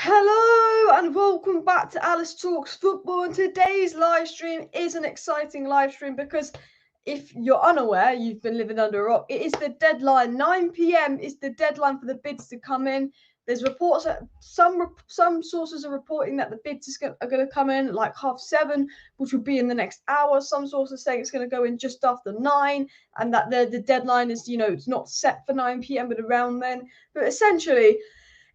Hello and welcome back to Alice Talks Football, and today's live stream is an exciting live stream because if you're unaware, you've been living under a rock. It is the deadline. 9 p.m. is the deadline for the bids to come in. There's reports that some sources are reporting that the bids are going to come in like 7:30, which will be in the next hour. Some sources saying it's going to go in just after 9, and that the deadline is, it's not set for 9 p.m. but around then. But essentially,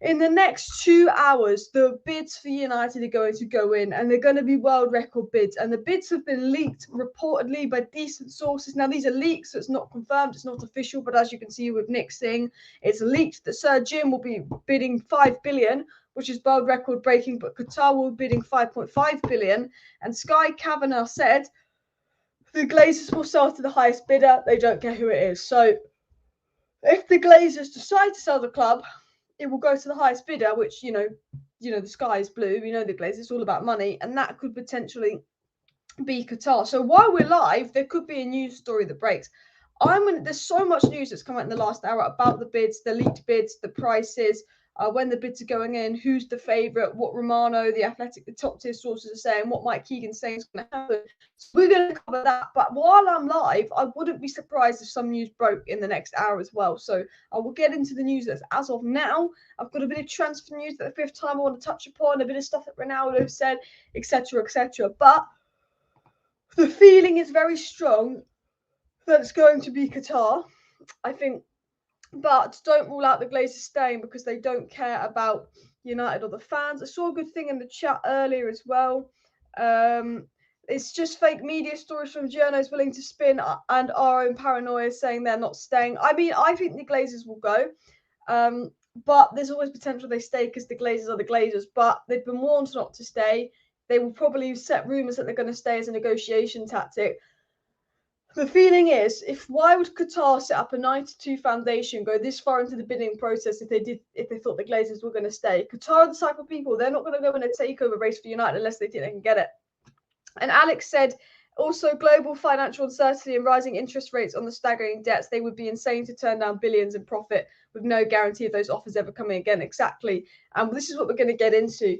in the next 2 hours, the bids for United are going to go in, and they're going to be world record bids. And the bids have been leaked reportedly by decent sources. Now, these are leaks, so it's not confirmed, it's not official. But as you can see with Nick Singh, it's leaked that Sir Jim will be bidding 5 billion, which is world record breaking. But Qatar will be bidding 5.5 billion. And Sky Kavanagh said the Glazers will sell to the highest bidder. They don't care who it is. So if the Glazers decide to sell the club, it will go to the highest bidder, which, the sky is blue. The Glazers, it's all about money. And that could potentially be Qatar. So while we're live, there could be a news story that breaks. There's so much news that's come out in the last hour about the bids, the leaked bids, the prices, when the bids are going in, who's the favourite, what Romano, the Athletic, the top tier sources are saying, what Mike Keegan's saying is going to happen. So we're going to cover that. But while I'm live, I wouldn't be surprised if some news broke in the next hour as well. So I will get into the news that's as of now. I've got a bit of transfer news that the fifth time I want to touch upon, a bit of stuff that Ronaldo said, etc., etc. But the feeling is very strong that it's going to be Qatar, I think. But don't rule out the Glazers staying because they don't care about United or the fans. I saw a good thing in the chat earlier as well. It's just fake media stories from journos willing to spin and our own paranoia saying they're not staying. I mean, I think the Glazers will go. But there's always potential they stay because the Glazers are the Glazers. But they've been warned not to stay. They will probably set rumours that they're going to stay as a negotiation tactic. The feeling is, why would Qatar set up a 92 foundation, go this far into the bidding process if they thought the Glazers were going to stay? Qatar are the type of people, they're not going to go in a takeover race for United unless they think they can get it. And Alex said, also global financial uncertainty and rising interest rates on the staggering debts, they would be insane to turn down billions in profit with no guarantee of those offers ever coming again. Exactly. And this is what we're going to get into.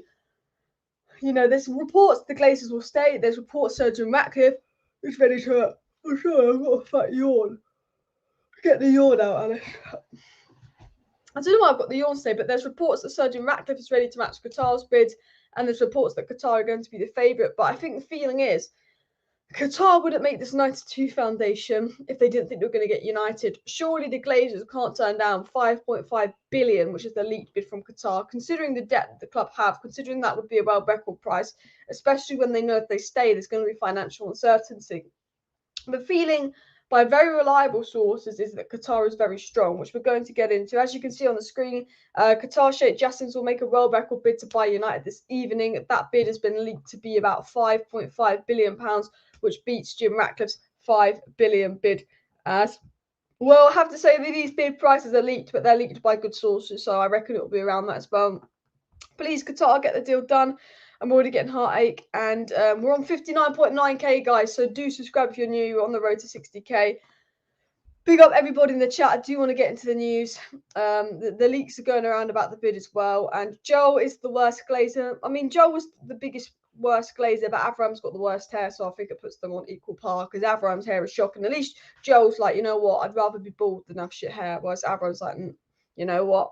There's reports the Glazers will stay. There's reports Sir Jim Ratcliffe is ready to... I'm sorry, I've got a fat yawn. Get the yawn out, Alice. I don't know why I've got the yawn today, but there's reports that Sir Jim Ratcliffe is ready to match Qatar's bid, and there's reports that Qatar are going to be the favourite. But I think the feeling is Qatar wouldn't make this 92 foundation if they didn't think they were going to get United. Surely the Glazers can't turn down 5.5 billion, which is the leaked bid from Qatar, considering the debt that the club have, considering that would be a world record price, especially when they know if they stay, there's going to be financial uncertainty. The feeling by very reliable sources is that Qatar is very strong, which we're going to get into. As you can see on the screen, Qatar Sheikh Jassim will make a world record bid to buy United this evening. That bid has been leaked to be about £5.5 billion, which beats Jim Ratcliffe's £5 billion bid. Well, I have to say that these bid prices are leaked, but they're leaked by good sources, so I reckon it will be around that as well. Please, Qatar, get the deal done. I'm already getting heartache, and we're on 59.9k, guys, so do subscribe if you're new. We're on the road to 60k. Big up everybody in the chat. I do want to get into the news. The leaks are going around about the bid as well, and Joel is the worst Glazer. I mean, Joel was the worst Glazer, but Avram's got the worst hair, so I think it puts them on equal par, because Avram's hair is shocking. At least Joel's like, you know what, I'd rather be bald than have shit hair, whereas Avram's like, you know what.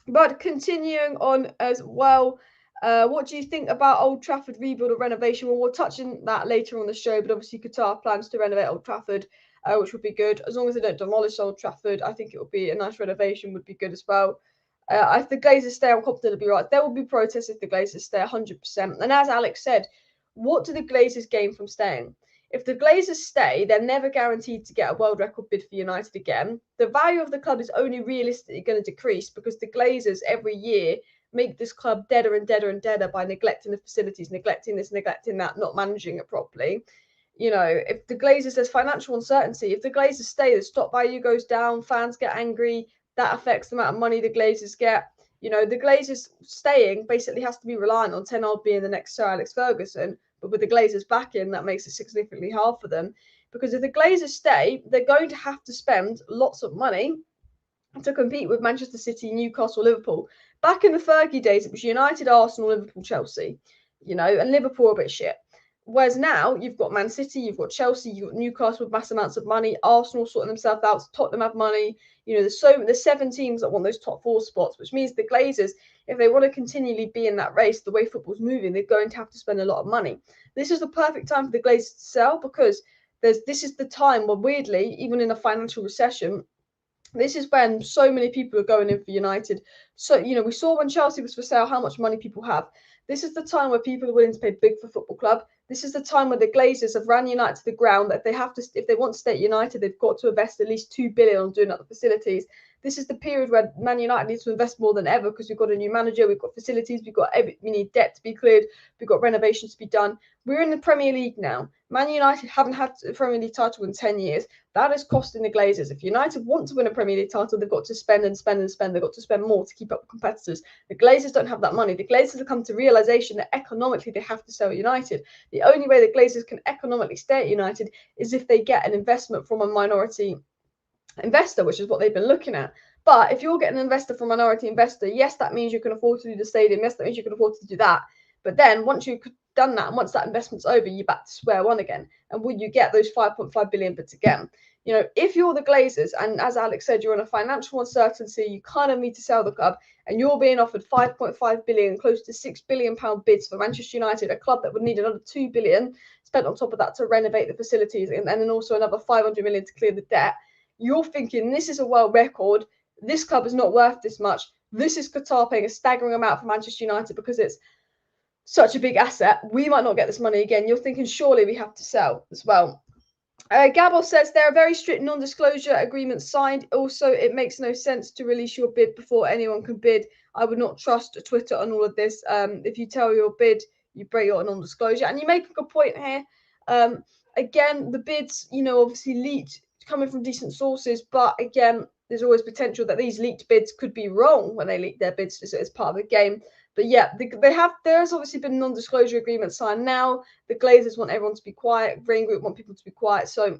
But continuing on as well, what do you think about Old Trafford rebuild or renovation? Well, we'll touch on that later on the show, but obviously Qatar plans to renovate Old Trafford, which would be good. As long as they don't demolish Old Trafford, I think it would be a nice renovation, would be good as well. If the Glazers stay, I'm confident it'll be right. There will be protests if the Glazers stay, 100%. And as Alex said, what do the Glazers gain from staying? If the Glazers stay, they're never guaranteed to get a world record bid for United again. The value of the club is only realistically going to decrease because the Glazers every year make this club deader and deader and deader by neglecting the facilities, neglecting this, neglecting that, not managing it properly. If the Glazers, there's financial uncertainty. If the Glazers stay, the stock value goes down, fans get angry. That affects the amount of money the Glazers get. The Glazers staying basically has to be reliant on 10 odd being the next Sir Alex Ferguson. But with the Glazers back in, that makes it significantly hard for them. Because if the Glazers stay, they're going to have to spend lots of money to compete with Manchester City, Newcastle, Liverpool. Back in the Fergie days, it was United, Arsenal, Liverpool, Chelsea, you know, and Liverpool are a bit shit. Whereas now you've got Man City, you've got Chelsea, you've got Newcastle with mass amounts of money, Arsenal sorting themselves out, Tottenham have money. You know, there's 7 teams that want those top 4 spots, which means the Glazers, if they want to continually be in that race, the way football's moving, they're going to have to spend a lot of money. This is the perfect time for the Glazers to sell because this is the time where, weirdly, even in a financial recession, this is when so many people are going in for United. So, you know, we saw when Chelsea was for sale how much money people have. This is the time where people are willing to pay big for football club. This is the time where the Glazers have ran United to the ground. That if they want to stay at United, they've got to invest at least $2 billion on doing up the facilities. This is the period where Man United needs to invest more than ever because we've got a new manager, we've got facilities, we need debt to be cleared, we've got renovations to be done. We're in the Premier League now. Man United haven't had a Premier League title in 10 years. That is costing the Glazers. If United want to win a Premier League title, they've got to spend and spend and spend. They've got to spend more to keep up with competitors. The Glazers don't have that money. The Glazers have come to realization that economically they have to sell United. The only way the Glazers can economically stay at United is if they get an investment from a minority investor, which is what they've been looking at. But if you're getting an investor from a minority investor, yes, that means you can afford to do the stadium. Yes, that means you can afford to do that. But then once you've done that and once that investment's over, you're back to square one again. And would you get those 5.5 billion bits again? You know, if you're the Glazers, and as Alex said, you're in a financial uncertainty, you kind of need to sell the club, and you're being offered 5.5 billion, close to £6 billion bids for Manchester United, a club that would need another 2 billion spent on top of that to renovate the facilities, and then also another 500 million to clear the debt. You're thinking this is a world record. This club is not worth this much. This is Qatar paying a staggering amount for Manchester United because it's such a big asset. We might not get this money again. You're thinking surely we have to sell as well. Gabor says there are very strict non-disclosure agreements signed. Also, it makes no sense to release your bid before anyone can bid. I would not trust Twitter on all of this. If you tell your bid, you break your non-disclosure. And you make a good point here. Again, the bids, you know, obviously leaked coming from decent sources, but again, there's always potential that these leaked bids could be wrong when they leak their bids as part of the game. But yeah, there's obviously been non-disclosure agreements signed now. The Glazers want everyone to be quiet. Rain Group want people to be quiet. So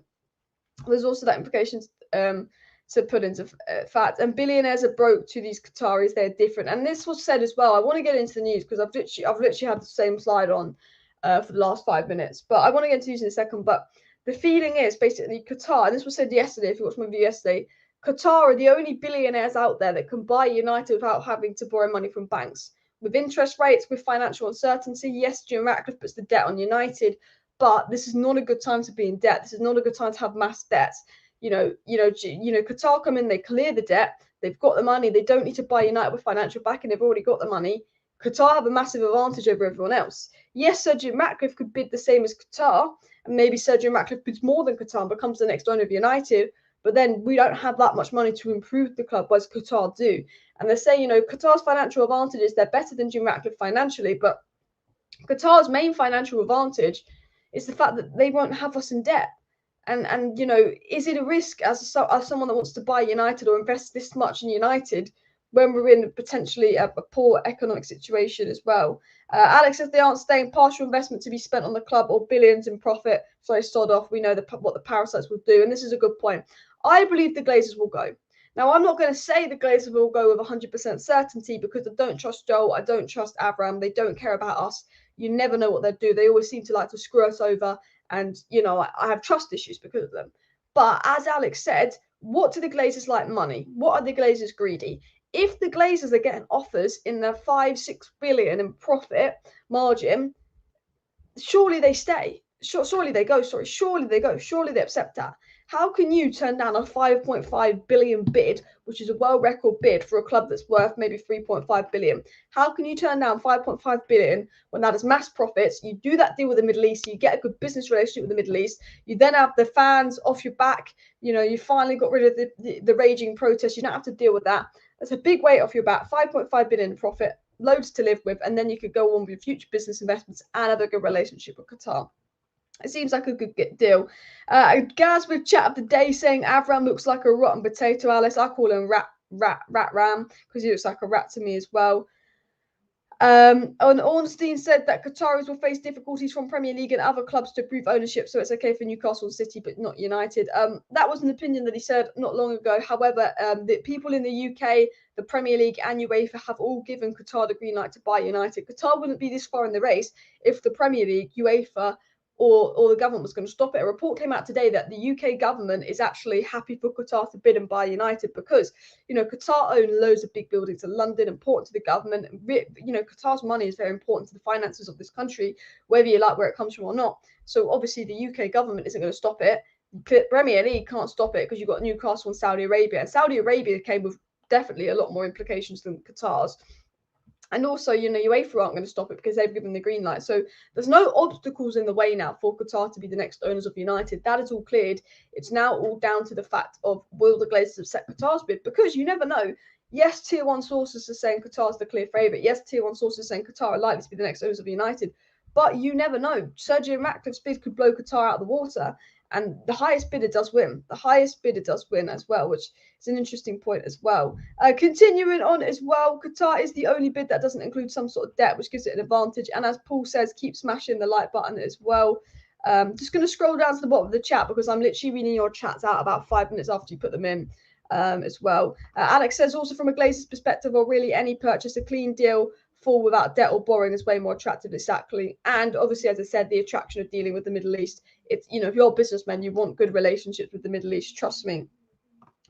there's also that implications to put into fact. And billionaires are broke to these Qataris. They're different. And this was said as well. I want to get into the news because I've literally had the same slide on for the last 5 minutes. But I want to get into news in a second. But the feeling is basically Qatar, and this was said yesterday, if you watched my video yesterday, Qatar are the only billionaires out there that can buy United without having to borrow money from banks. With interest rates, with financial uncertainty, yes, Jim Ratcliffe puts the debt on United, but this is not a good time to be in debt. This is not a good time to have mass debts. Qatar come in, they clear the debt, they've got the money, they don't need to buy United with financial backing, they've already got the money. Qatar have a massive advantage over everyone else. Yes, Sir Jim Ratcliffe could bid the same as Qatar, and maybe Sir Jim Ratcliffe bids more than Qatar and becomes the next owner of United, but then we don't have that much money to improve the club, whereas Qatar do. And they say, you know, Qatar's financial advantage is they're better than Jim Ratcliffe financially, but Qatar's main financial advantage is the fact that they won't have us in debt. And you know, is it a risk as someone that wants to buy United or invest this much in United when we're in potentially a poor economic situation as well? Alex says they aren't staying. Partial investment to be spent on the club or billions in profit. So I start off. We know what the parasites will do, and this is a good point. I believe the Glazers will go. Now, I'm not going to say the Glazers will go with 100% certainty because I don't trust Joel. I don't trust Abraham. They don't care about us. You never know what they'll do. They always seem to like to screw us over. And, you know, I have trust issues because of them. But as Alex said, what do the Glazers like? Money. What are the Glazers greedy? If the Glazers are getting offers in the 5-6 billion in profit margin, surely they stay. Surely they go. Surely they go. Surely they accept that. How can you turn down a 5.5 billion bid, which is a world record bid for a club that's worth maybe 3.5 billion? How can you turn down 5.5 billion when that is mass profits? You do that deal with the Middle East, you get a good business relationship with the Middle East, you then have the fans off your back, you know, you finally got rid of the raging protests, you don't have to deal with that. That's a big weight off your back. 5.5 billion in profit, loads to live with, and then you could go on with future business investments and have a good relationship with Qatar. It seems like a good deal. Gaz with chat of the day saying Avram looks like a rotten potato, Alice. I call him rat ram because he looks like a rat to me as well. And Ornstein said that Qataris will face difficulties from Premier League and other clubs to prove ownership, so it's okay for Newcastle and City, but not United. That was an opinion that he said not long ago. However, the people in the UK, the Premier League and UEFA have all given Qatar the green light to buy United. Qatar wouldn't be this far in the race if the Premier League, UEFA, or the government was going to stop it. A report came out today that the UK government is actually happy for Qatar to bid and buy United because, you know, Qatar own loads of big buildings in London, important to the government. You know, Qatar's money is very important to the finances of this country, whether you like where it comes from or not. So obviously the UK government isn't going to stop it. Premier League can't stop it because you've got Newcastle and Saudi Arabia. And Saudi Arabia came with definitely a lot more implications than Qatar's. And also, you know, UEFA aren't going to stop it because they've given the green light. So there's no obstacles in the way now for Qatar to be the next owners of United. That is all cleared. It's now all down to the fact of will the Glazers accept Qatar's bid? Because you never know. Yes, tier one sources are saying Qatar's the clear favourite. Yes, tier one sources are saying Qatar are likely to be the next owners of United. But you never know. Sergio Ratcliffe's bid could blow Qatar out of the water. And the highest bidder does win. The highest bidder does win as well, which is an interesting point as well. Continuing on as well, Qatar is the only bid that doesn't include some sort of debt, which gives it an advantage. And as Paul says, keep smashing the like button as well. Just going to scroll down to the bottom of the chat because I'm literally reading your chats out about 5 minutes after you put them in as well. Alex says, also from a Glazers perspective, or really any purchase, a clean deal full without debt or borrowing is way more attractive, exactly. And obviously, as I said, the attraction of dealing with the Middle East. It's, you know, if you're a businessman, you want good relationships with the Middle East, trust me,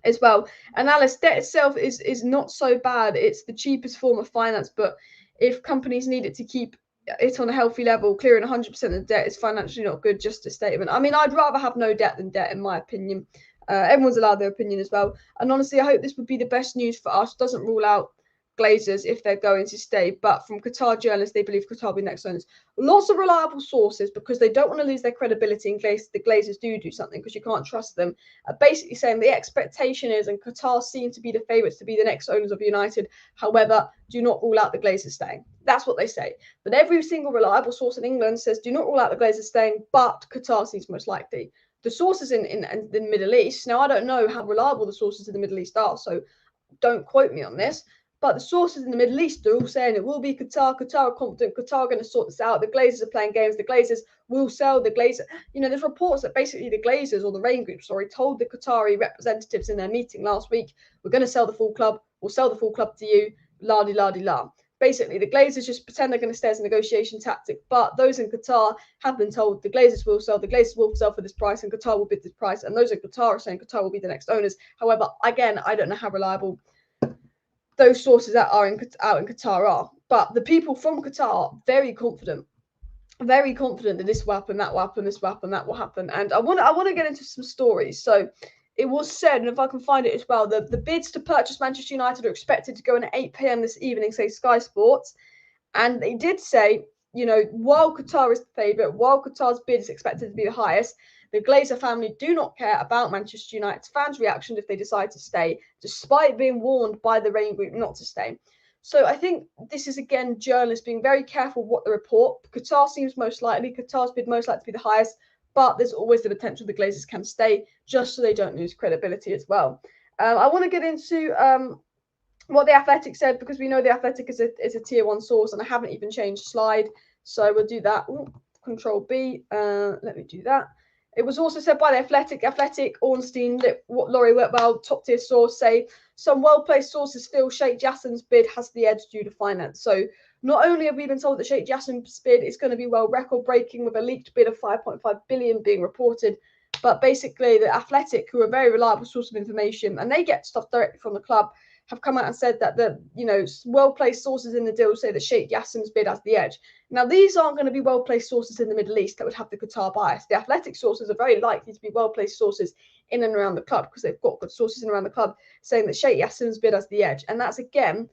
as well. And Alice, debt itself is not so bad. It's the cheapest form of finance, but if companies need it to keep it on a healthy level, clearing 100% of the debt is financially not good, just a statement. I mean, I'd rather have no debt than debt, in my opinion. Everyone's allowed their opinion as well. And honestly, I hope this would be the best news for us. Doesn't rule out Glazers if they're going to stay, but from Qatar journalists, they believe Qatar will be next owners. Lots of reliable sources, because they don't want to lose their credibility in case the Glazers do something, because you can't trust them, basically saying the expectation is, and Qatar seem to be the favourites to be the next owners of United. However, do not rule out the Glazers staying. That's what they say. But every single reliable source in England says do not rule out the Glazers staying, but Qatar seems most likely. The sources in the Middle East, now I don't know how reliable the sources in the Middle East are, so don't quote me on this. But the sources in the Middle East are all saying it will be Qatar. Qatar are confident. Qatar are going to sort this out. The Glazers are playing games. The Glazers will sell. The Glazers, you know, there's reports that basically the Glazers, or the Rain Group, sorry, told the Qatari representatives in their meeting last week, we're going to sell the full club. We'll sell the full club to you. La-di-la-di-la. Basically, the Glazers just pretend they're going to stay as a negotiation tactic. But those in Qatar have been told the Glazers will sell. The Glazers will sell for this price, and Qatar will bid this price. And those in Qatar are saying Qatar will be the next owners. However, again, I don't know how reliable those sources that are out in Qatar are, but the people from Qatar are very confident that this will happen, that will happen, this will happen, that will happen. And I want to get into some stories. So it was said, and if I can find it as well, the bids to purchase Manchester United are expected to go in at 8 p.m. this evening, say Sky Sports. And they did say, you know, while Qatar is the favourite, while Qatar's bid is expected to be the highest, the Glazer family do not care about Manchester United's fans' reaction if they decide to stay, despite being warned by the Rain Group not to stay. So I think this is, again, journalists being very careful what they report. Qatar seems most likely. Qatar's bid most likely to be the highest, but there's always the potential the Glazers can stay, just so they don't lose credibility as well. I want to get into what the Athletic said, because we know the Athletic is a tier one source, and I haven't even changed slide. So we'll do that. Ooh, Control B. Let me do that. It was also said by the Athletic, Ornstein, Laurie Whitwell, top tier source, say some well-placed sources feel Sheikh Jassim's bid has the edge due to finance. So not only have we been told that Sheikh Jassim's bid is going to be record-breaking, with a leaked bid of 5.5 billion being reported, but basically the Athletic, who are a very reliable source of information, and they get stuff directly from the club, have come out and said that the, you know, well-placed sources in the deal say that Sheikh Jassim's bid has the edge. Now, these aren't going to be well-placed sources in the Middle East that would have the Qatar bias. The Athletic sources are very likely to be well-placed sources in and around the club, because they've got good sources in and around the club saying that Sheikh Jassim's bid has the edge. And that's, again,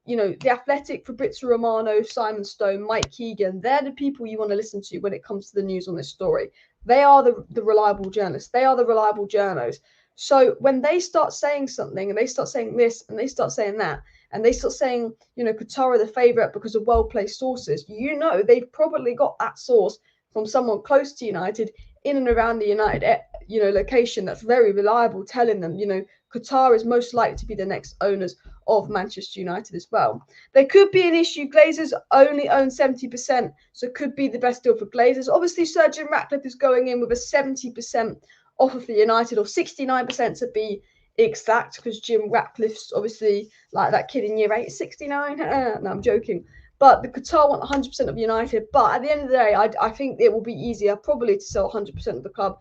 you know, the Athletic, Fabrizio Romano, Simon Stone, Mike Keegan, they're the people you want to listen to when it comes to the news on this story. They are the reliable journalists. They are the reliable journos. So when they start saying something, and they start saying this, and they start saying that, and they start saying, you know, Qatar are the favourite because of well-placed sources, you know, they've probably got that source from someone close to United, in and around the United, you know, location, that's very reliable, telling them, you know, Qatar is most likely to be the next owners of Manchester United as well. There could be an issue. Glazers only own 70%, so it could be the best deal for Glazers. Obviously, Sir Jim Ratcliffe is going in with a 70% offer for United, or 69% to be exact, because Jim Ratcliffe's obviously like that kid in year 8, 69. No, I'm joking. But the Qatar want 100% of United. But at the end of the day, I think it will be easier probably to sell 100% of the club,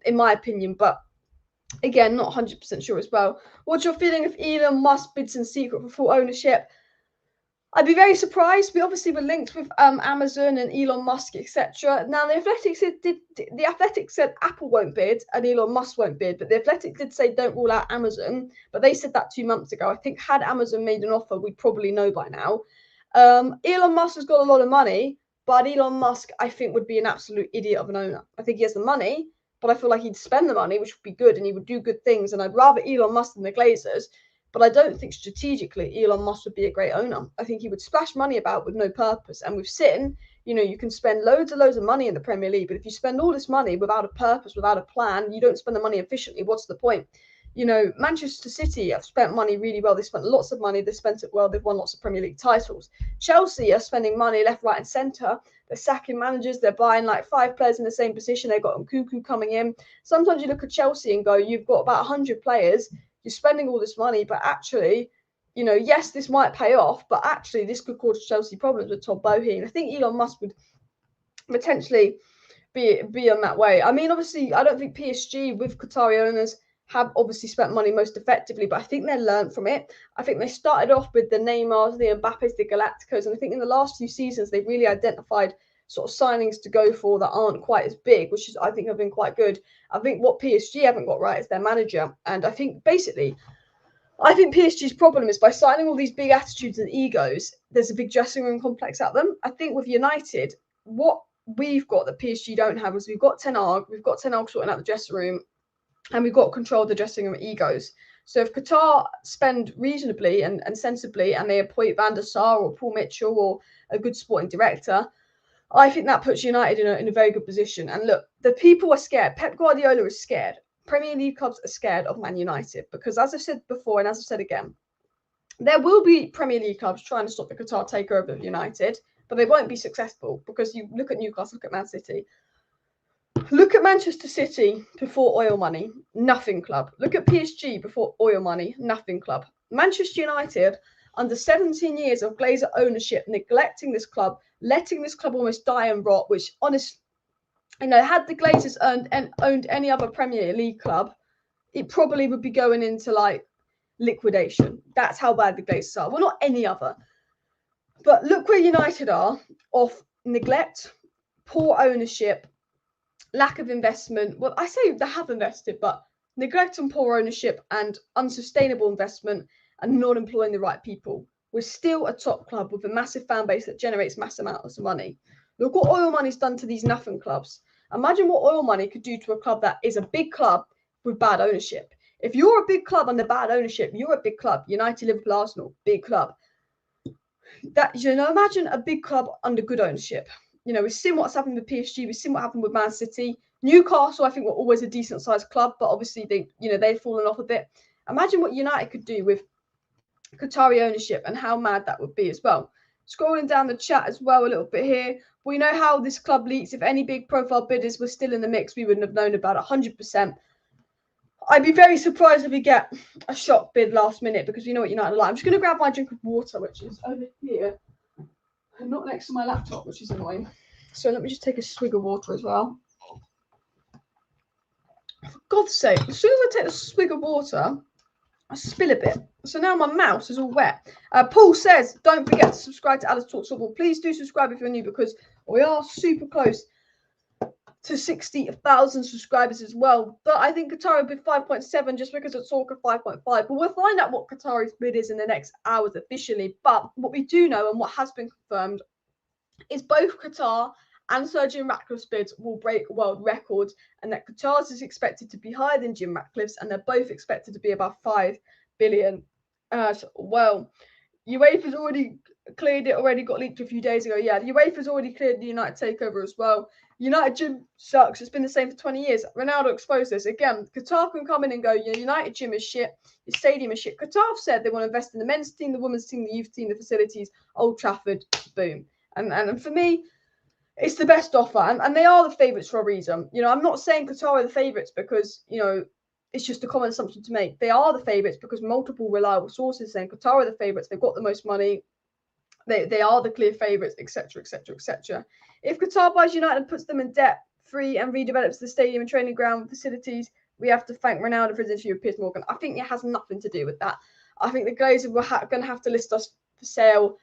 in my opinion. But again, not 100% sure as well. What's your feeling if Elon Musk bids in secret for full ownership? I'd be very surprised. We obviously were linked with Amazon and Elon Musk, etc. Now, the Athletic said Apple won't bid and Elon Musk won't bid, but the Athletic did say don't rule out Amazon. But they said that 2 months ago. I think had Amazon made an offer, we'd probably know by now. Elon Musk has got a lot of money, but Elon Musk, I think, would be an absolute idiot of an owner. I think he has the money, but I feel like he'd spend the money, which would be good, and he would do good things. And I'd rather Elon Musk than the Glazers. But I don't think strategically Elon Musk would be a great owner. I think he would splash money about with no purpose. And with City, you can spend loads of money in the Premier League, but if you spend all this money without a purpose, without a plan, you don't spend the money efficiently. What's the point? Manchester City have spent money really well. They spent lots of money. They spent it well. They've won lots of Premier League titles. Chelsea are spending money left, right, and centre. They're sacking managers. They're buying like 5 players in the same position. They've got Nkunku coming in. Sometimes you look at Chelsea and go, you've got about 100 players. You're spending all this money, but actually, yes, this might pay off, but actually this could cause Chelsea problems with Todd Boehly. And I think Elon Musk would potentially be on that way. I mean, obviously, I don't think PSG with Qatari owners have obviously spent money most effectively, but I think they learned from it. I think they started off with the Neymars, the Mbappes, the Galacticos, and I think in the last few seasons they've really identified sort of signings to go for that aren't quite as big, which is I think have been quite good. I think what PSG haven't got right is their manager, and I think PSG's problem is by signing all these big attitudes and egos, there's a big dressing room complex at them. I think with United, what we've got that PSG don't have is we've got Ten Hag sorting out the dressing room, and we've got control of the dressing room egos. So if Qatar spend reasonably and sensibly and they appoint Van der Sar or Paul Mitchell or a good sporting director, I think that puts United in a very good position. And look, the people are scared. Pep Guardiola is scared. Premier League clubs are scared of Man United because, as I've said before and as I've said again, there will be Premier League clubs trying to stop the Qatar takeover of United, but they won't be successful because you look at Newcastle, look at Man City. Look at Manchester City before oil money, nothing club. Look at PSG before oil money, nothing club. Manchester United, under 17 years of Glazer ownership, neglecting this club, letting this club almost die and rot, which honestly, had the Glazers owned any other Premier League club, it probably would be going into like liquidation. That's how bad the Glazers are. Well, not any other. But look where United are, off neglect, poor ownership, lack of investment. Well, I say they have invested, but neglect and poor ownership and unsustainable investment and not employing the right people. We're still a top club with a massive fan base that generates massive amounts of money. Look what oil money's done to these nothing clubs. Imagine what oil money could do to a club that is a big club with bad ownership. If you're a big club under bad ownership, you're a big club. United, Liverpool, Arsenal, big club. Imagine a big club under good ownership. We've seen what's happened with PSG. We've seen what happened with Man City. Newcastle, I think, were always a decent sized club, but obviously they've fallen off a bit. Imagine what United could do with Qatari ownership and how mad that would be as well. Scrolling down the chat as well a little bit here. We know how this club leaks. If any big profile bidders were still in the mix, we wouldn't have known about 100%. I'd be very surprised if we get a shock bid last minute because you know what United are like. I'm just going to grab my drink of water, which is over here. And not next to my laptop, which is annoying. So let me just take a swig of water as well. For God's sake, as soon as I take a swig of water, I spill a bit. So now my mouth is all wet. Paul says, don't forget to subscribe to Alice Talks Football. Please do subscribe if you're new because we are super close to 60,000 subscribers as well. But I think Qatar will be 5.7 just because it's talk of 5.5. But we'll find out what Qatari's bid is in the next hours officially. But what we do know and what has been confirmed is both Qatar and Sir Jim Ratcliffe's bids will break world records, and that Qatar's is expected to be higher than Jim Ratcliffe's, and they're both expected to be about 5 billion as well. UEFA's already cleared it, already got leaked a few days ago. Yeah, UEFA's already cleared the United takeover as well. United gym sucks. It's been the same for 20 years. Ronaldo exposed this. Again, Qatar can come in and go, your United gym is shit. Your stadium is shit. Qatar said they want to invest in the men's team, the women's team, the youth team, the facilities, Old Trafford, boom. And for me, it's the best offer. And they are the favourites for a reason. You know, I'm not saying Qatar are the favourites because, you know, it's just a common assumption to make. They are the favourites because multiple reliable sources saying Qatar are the favourites. They've got the most money. They are the clear favourites, etc., etc., etc. If Qatar buys United and puts them in debt free and redevelops the stadium and training ground facilities, we have to thank Ronaldo for his interview with Piers Morgan. I think it has nothing to do with that. I think the Glazers were going to have to list us for sale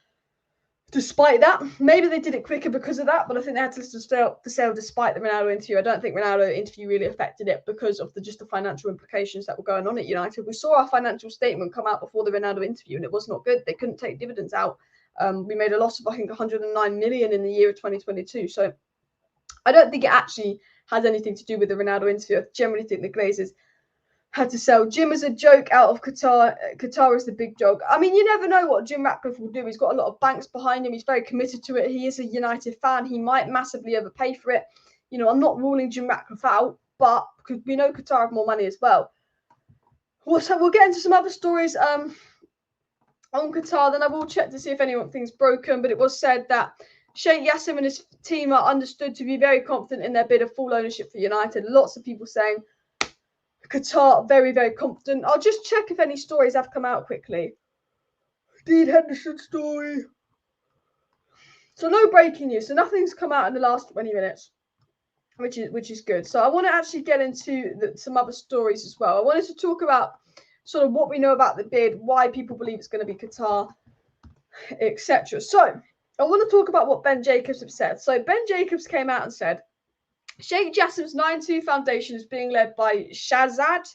despite that. Maybe they did it quicker because of that, but I think they had to list us for sale despite the Ronaldo interview. I don't think Ronaldo interview really affected it because of just the financial implications that were going on at United. We saw our financial statement come out before the Ronaldo interview, and it was not good. They couldn't take dividends out. We made a loss of, I think, 109 million in the year of 2022. So I don't think it actually has anything to do with the Ronaldo interview. I generally think the Glazers had to sell Jim as a joke out of Qatar. Qatar is the big joke. I mean, you never know what Jim Ratcliffe will do. He's got a lot of banks behind him. He's very committed to it. He is a United fan. He might massively overpay for it. You know, I'm not ruling Jim Ratcliffe out, but because we know Qatar have more money as well. So we'll get into some other stories. On Qatar, then I will check to see if anything's broken, but it was said that Sheikh Jassim and his team are understood to be very confident in their bid of full ownership for United. Lots of people saying Qatar very, very confident. I'll just check if any stories have come out quickly. Dean Henderson story. So no breaking news. So nothing's come out in the last 20 minutes, which is good. So I want to actually get into some other stories as well. I wanted to talk about sort of what we know about the bid, why people believe it's going to be Qatar, etc. So I want to talk about what Ben Jacobs have said. So Ben Jacobs came out and said, Sheikh Jassim's 9-2 Foundation is being led by Shahzad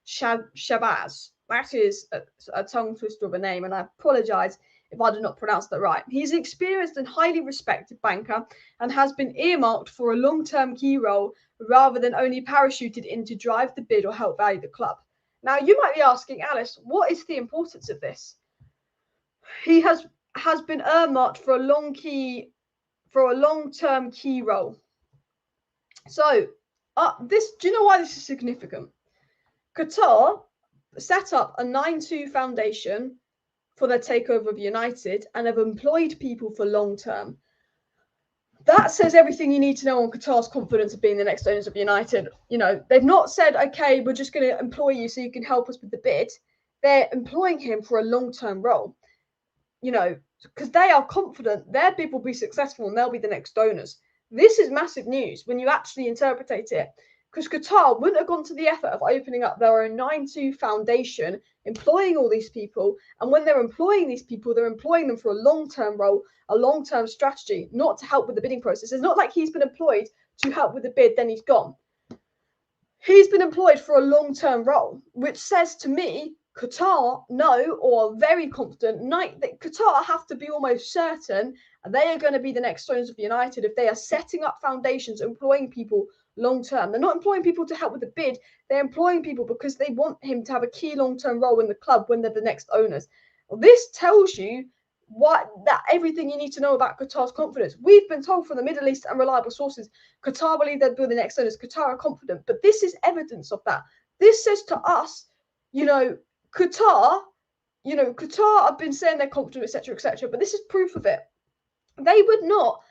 Shabazz. That is a tongue twister of a name, and I apologise if I did not pronounce that right. He's an experienced and highly respected banker and has been earmarked for a long-term key role rather than only parachuted in to drive the bid or help value the club. Now, you might be asking, Alice, what is the importance of this? He has been earmarked for a long-term key role. So, do you know why this is significant? Qatar set up a 9-2 foundation for their takeover of United and have employed people for long-term. That says everything you need to know on Qatar's confidence of being the next owners of United. You know, they've not said, okay, we're just going to employ you so you can help us with the bid. They're employing him for a long-term role, you know, because they are confident their bid will be successful and they'll be the next owners. This is massive news when you actually interpret it, because Qatar wouldn't have gone to the effort of opening up their own 9-2 foundation, employing all these people. And when they're employing these people, they're employing them for a long-term role, a long-term strategy, not to help with the bidding process. It's not like he's been employed to help with the bid, then he's gone. He's been employed for a long-term role, which says to me, Qatar know or are very confident that Qatar have to be almost certain they are going to be the next owners of United if they are setting up foundations, employing people long-term. They're not employing people to help with the bid. They're employing people because they want him to have a key long-term role in the club when they're the next owners. Well, this tells you everything you need to know about Qatar's confidence. We've been told from the Middle East and reliable sources, Qatar believe they'll be the next owners. Qatar are confident, but this is evidence of that. This says to us, Qatar have been saying they're confident, etc., but this is proof of it. They would not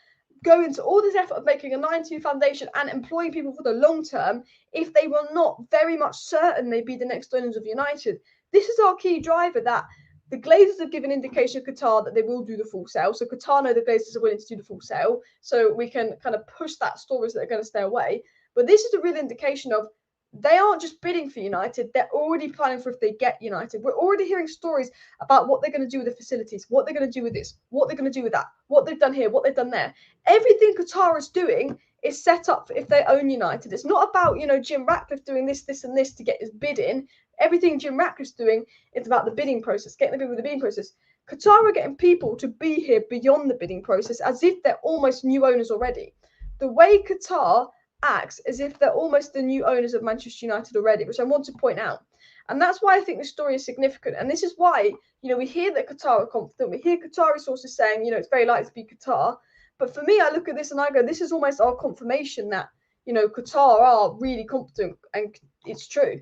go into all this effort of making a 9-2 foundation and employing people for the long term if they were not very much certain they'd be the next owners of United. This is our key driver, that the Glazers have given indication of Qatar that they will do the full sale. So Qatar know the Glazers are willing to do the full sale. So we can kind of push that story so they're going to stay away. But this is a real indication of they aren't just bidding for United, they're already planning for if they get United. We're already hearing stories about what they're going to do with the facilities, what they're going to do with this, what they're going to do with that, what they've done here, what they've done there. Everything Qatar is doing is set up for if they own United. It's not about, Jim Ratcliffe doing this, and this to get his bid in. Everything Jim Ratcliffe's doing is about the bidding process, getting the bid with the bidding process. Qatar are getting people to be here beyond the bidding process as if they're almost new owners already. The way Qatar acts as if they're almost the new owners of Manchester United already, which I want to point out. And that's why I think this story is significant. And this is why, we hear that Qatar are confident. We hear Qatari sources saying, it's very likely to be Qatar. But for me, I look at this and I go, this is almost our confirmation that, you know, Qatar are really competent, and it's true.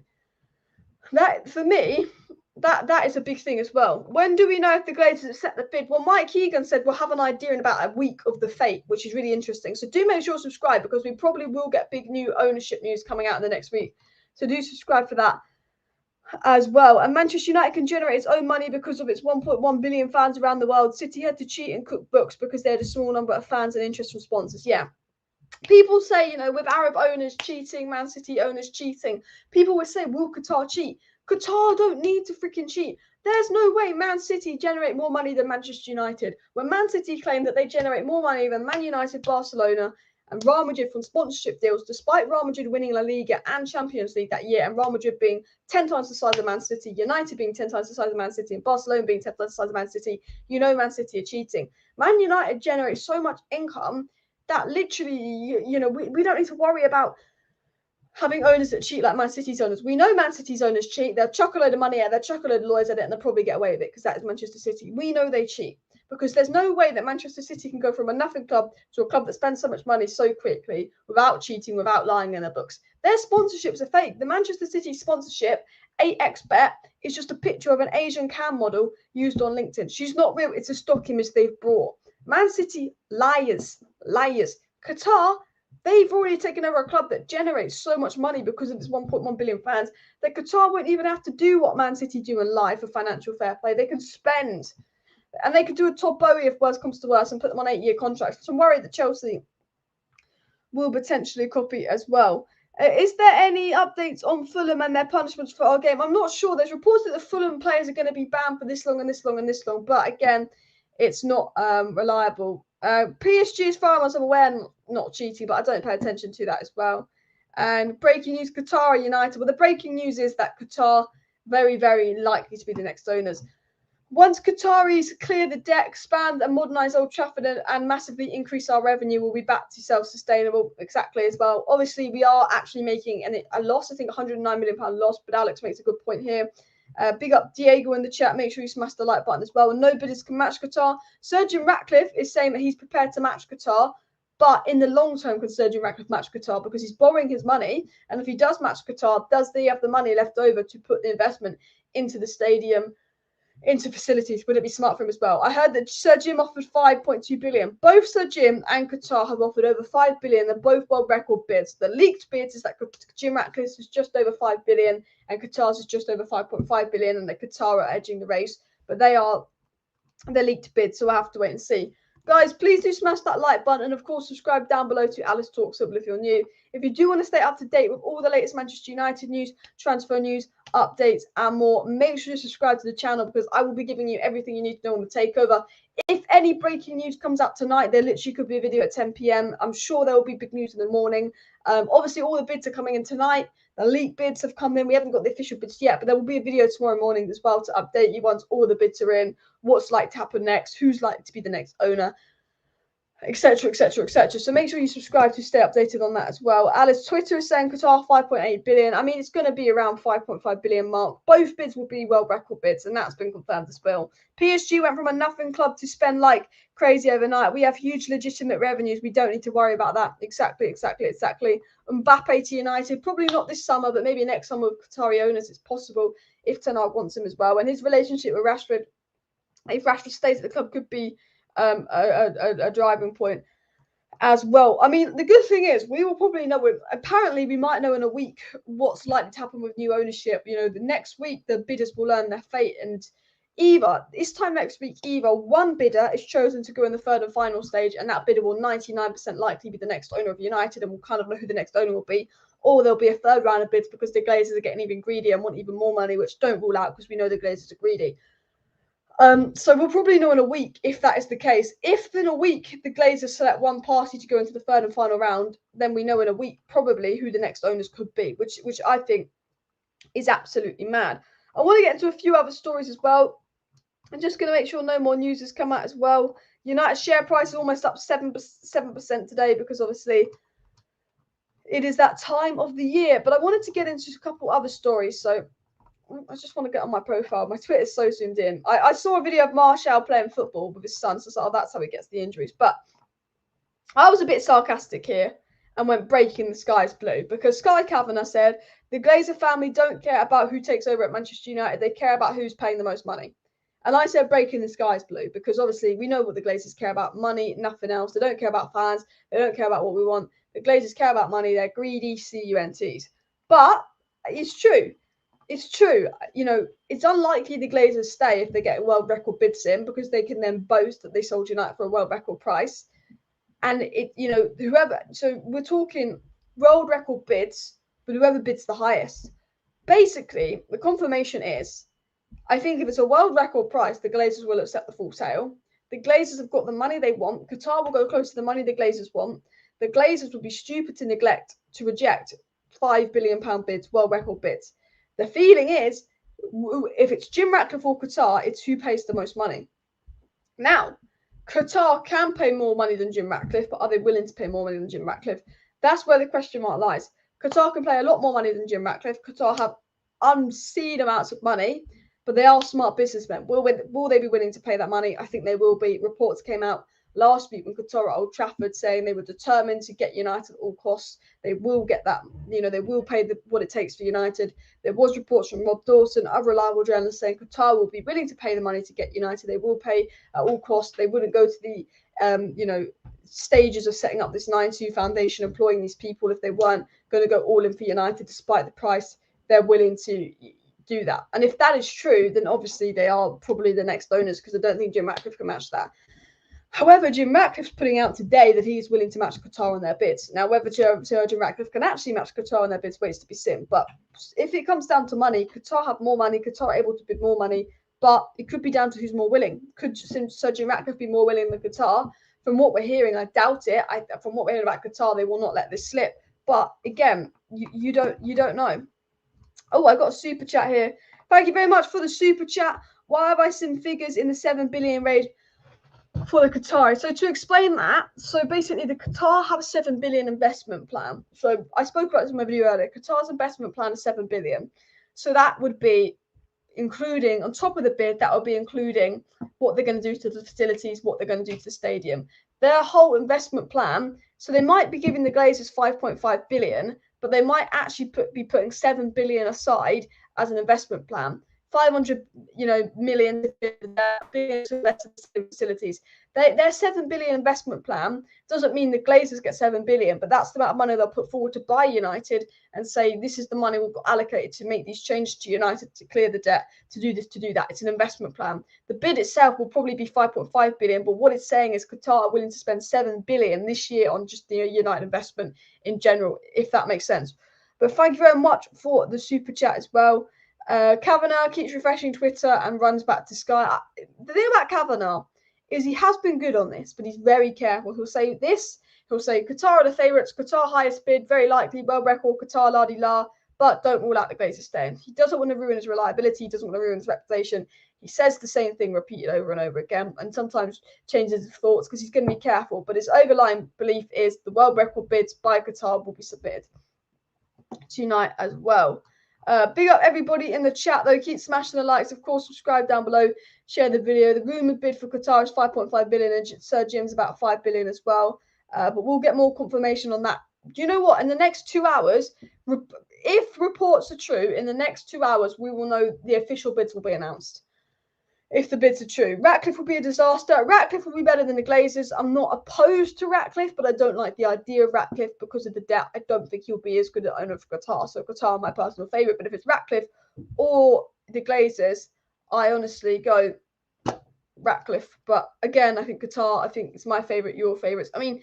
That, for me, that is a big thing as well. When do we know if the Glazers have set the bid? Well, Mike Keegan said we'll have an idea in about a week of the fate, which is really interesting. So do make sure to subscribe, because we probably will get big new ownership news coming out in the next week. So do subscribe for that as well. And Manchester United can generate its own money because of its 1.1 billion fans around the world. City had to cheat and cook books because they had a small number of fans and interest from sponsors. Yeah. People say, you know, with Arab owners cheating, Man City owners cheating, people would say, will Qatar cheat? Qatar don't need to freaking cheat. There's no way Man City generate more money than Manchester United. When Man City claim that they generate more money than Man United, Barcelona, and Real Madrid from sponsorship deals, despite Real Madrid winning La Liga and Champions League that year, and Real Madrid being 10 times the size of Man City, United being 10 times the size of Man City, and Barcelona being 10 times the size of Man City, you know Man City are cheating. Man United generates so much income that literally, you know, we don't need to worry about having owners that cheat like Man City's owners. We know Man City's owners cheat. They'll chuck a load of money at it, they'll chuck a load of lawyers at it, and they'll probably get away with it because that is Manchester City. We know they cheat, because there's no way that Manchester City can go from a nothing club to a club that spends so much money so quickly without cheating, without lying in their books. Their sponsorships are fake. The Manchester City sponsorship, 8xBet, is just a picture of an Asian cam model used on LinkedIn. She's not real. It's a stock image they've brought. Man City, liars. Qatar, they've already taken over a club that generates so much money because of its 1.1 billion fans that Qatar won't even have to do what Man City do in life for financial fair play. They can spend, and they could do a Todd Boehly if worse comes to worse and put them on 8-year contracts. So I'm worried that Chelsea will potentially copy as well. Is there any updates on Fulham and their punishments for our game? I'm not sure. There's reports that the Fulham players are going to be banned for this long and this long and this long, but again, it's not reliable. PSG, as far as I'm aware, not cheating, but I don't pay attention to that as well. And breaking news, Qatar United. Well, the breaking news is that Qatar very, very likely to be the next owners. Once Qataris clear the debt, expand and modernise Old Trafford and massively increase our revenue, we'll be back to self-sustainable exactly as well. Obviously, we are actually making a loss, I think £109 million loss, but Alex makes a good point here. Big up Diego in the chat. Make sure you smash the like button as well. And no bidders can match Qatar. Surgeon Ratcliffe is saying that he's prepared to match Qatar, but in the long term, can Surgeon Ratcliffe match Qatar? Because he's borrowing his money, and if he does match Qatar, does he have the money left over to put the investment into the stadium, into facilities? Would it be smart for him as well? I heard that Sir Jim offered 5.2 billion. Both Sir Jim and Qatar have offered over 5 billion. They're both world record bids. The leaked bids is that Jim Ratcliffe is just over 5 billion and Qatar's is just over 5.5 billion, and the Qatar are edging the race, but they are the leaked bids, so we'll have to wait and see. Guys, please do smash that like button, and of course subscribe down below to Alice Talks if you're new. If you do want to stay up to date with all the latest Manchester United news, transfer news, updates and more, make sure you subscribe to the channel, because I will be giving you everything you need to know on the takeover. If any breaking news comes out tonight, there literally could be a video at 10 p.m. I'm sure there will be big news in the morning. Obviously all the bids are coming in tonight. The leaked bids have come in. We haven't got the official bids yet, but there will be a video tomorrow morning as well to update you once all the bids are in, what's like to happen next, who's likely to be the next owner, etc, etc, etc. So make sure you subscribe to stay updated on that as well. Alice, Twitter is saying Qatar 5.8 billion. I mean, it's going to be around 5.5 billion mark. Both bids will be world record bids, and that's been confirmed as well. PSG went from a nothing club to spend like crazy overnight. We have huge legitimate revenues. We don't need to worry about that. Exactly. Mbappe to United, probably not this summer, but maybe next summer with Qatari owners. It's possible if Ten Hag wants him as well. And his relationship with Rashford, if Rashford stays at the club, could be a driving point as well. I mean, the good thing is we will probably know, apparently we might know in a week what's likely to happen with new ownership. You know, the next week the bidders will learn their fate, and either this time next week, either one bidder is chosen to go in the third and final stage, and that bidder will 99% likely be the next owner of United, and we'll kind of know who the next owner will be, or there'll be a third round of bids because the Glazers are getting even greedier and want even more money, which don't rule out because we know the Glazers are greedy. So we'll probably know in a week if that is the case. If in a week the Glazers select one party to go into the third and final round, then we know in a week probably who the next owners could be, which I think is absolutely mad. I want to get into a few other stories as well. I'm just going to make sure no more news has come out as well. United share price is almost up 7% today because obviously it is that time of the year. But I wanted to get into a couple other stories. So I just want to get on my profile. My Twitter is so zoomed in. I saw a video of Martial playing football with his son, so that's how he gets the injuries. But I was a bit sarcastic here and went breaking the skies blue because Sky Kavanagh said the Glazer family don't care about who takes over at Manchester United. They care about who's paying the most money. And I said breaking the skies blue because obviously we know what the Glazers care about, money, nothing else. They don't care about fans. They don't care about what we want. The Glazers care about money. They're greedy CUNTs. But it's true. It's true. You know, it's unlikely the Glazers stay if they get world record bids in because they can then boast that they sold United for a world record price. And it, you know, whoever, so we're talking world record bids, but whoever bids the highest. Basically, the confirmation is, I think if it's a world record price, the Glazers will accept the full sale. The Glazers have got the money they want. Qatar will go close to the money the Glazers want. The Glazers would be stupid to reject £5 billion bids, world record bids. The feeling is, if it's Jim Ratcliffe or Qatar, it's who pays the most money. Now, Qatar can pay more money than Jim Ratcliffe, but are they willing to pay more money than Jim Ratcliffe? That's where the question mark lies. Qatar can pay a lot more money than Jim Ratcliffe. Qatar have unseen amounts of money, but they are smart businessmen. Will they be willing to pay that money? I think they will be. Reports came out last week when Qatar at Old Trafford saying they were determined to get United at all costs. They will get that, you know, they will pay what it takes for United. There was reports from Rob Dawson, other reliable journalists saying Qatar will be willing to pay the money to get United. They will pay at all costs. They wouldn't go to the, you know, stages of setting up this 9-2 foundation, employing these people if they weren't going to go all in for United despite the price. They're willing to do that. And if that is true, then obviously they are probably the next owners because I don't think Jim Ratcliffe can match that. However, Jim Ratcliffe's putting out today that he's willing to match Qatar on their bids. Now, whether Sir Jim Ratcliffe can actually match Qatar on their bids waits to be seen. But if it comes down to money, Qatar have more money, Qatar are able to bid more money, but it could be down to who's more willing. Could Sir Jim Ratcliffe be more willing than Qatar? From what we're hearing, I doubt it. From what we're hearing about Qatar, they will not let this slip. But again, you don't know. Oh, I got a super chat here. Thank you very much for the super chat. Why have I seen figures in the 7 billion range for the Qatari? So to explain that, so basically the Qatar have a 7 billion investment plan. So I spoke about this in my video earlier. Qatar's investment plan is 7 billion. So that would be including, on top of the bid, that would be including what they're going to do to the facilities, what they're going to do to the stadium. Their whole investment plan, so they might be giving the Glazers 5.5 billion, but they might actually be putting 7 billion aside as an investment plan. 500, million to facilities. Their 7 billion investment plan doesn't mean the Glazers get 7 billion, but that's the amount of money they'll put forward to buy United and say, this is the money we've got allocated to make these changes to United, to clear the debt, to do this, to do that. It's an investment plan. The bid itself will probably be 5.5 billion, but what it's saying is Qatar are willing to spend 7 billion this year on just the United investment in general, if that makes sense. But thank you very much for the super chat as well. Kavanagh keeps refreshing Twitter and runs back to Sky. The thing about Kavanagh is he has been good on this, but he's very careful. He'll say this. He'll say Qatar are the favourites. Qatar highest bid, very likely, world record, Qatar la-di-la, but don't rule out the Glazers staying. He doesn't want to ruin his reliability. He doesn't want to ruin his reputation. He says the same thing repeated over and over again and sometimes changes his thoughts because he's going to be careful. But his overlying belief is the world record bids by Qatar will be submitted tonight as well. Big up everybody in the chat though. Keep smashing the likes. Of course, subscribe down below. Share the video. The rumored bid for Qatar is 5.5 billion and Sir Jim's about 5 billion as well. But we'll get more confirmation on that. Do you know what? In the next 2 hours, if reports are true, in the next 2 hours, we will know the official bids will be announced. If the bids are true, Ratcliffe will be a disaster. Ratcliffe will be better than the Glazers. I'm not opposed to Ratcliffe, but I don't like the idea of Ratcliffe because of the debt. I don't think he'll be as good an owner for Qatar. So Qatar are my personal favourite. But if it's Ratcliffe or the Glazers, I honestly go Ratcliffe. But again, I think Qatar, I think it's my favourite, your favourites. I mean,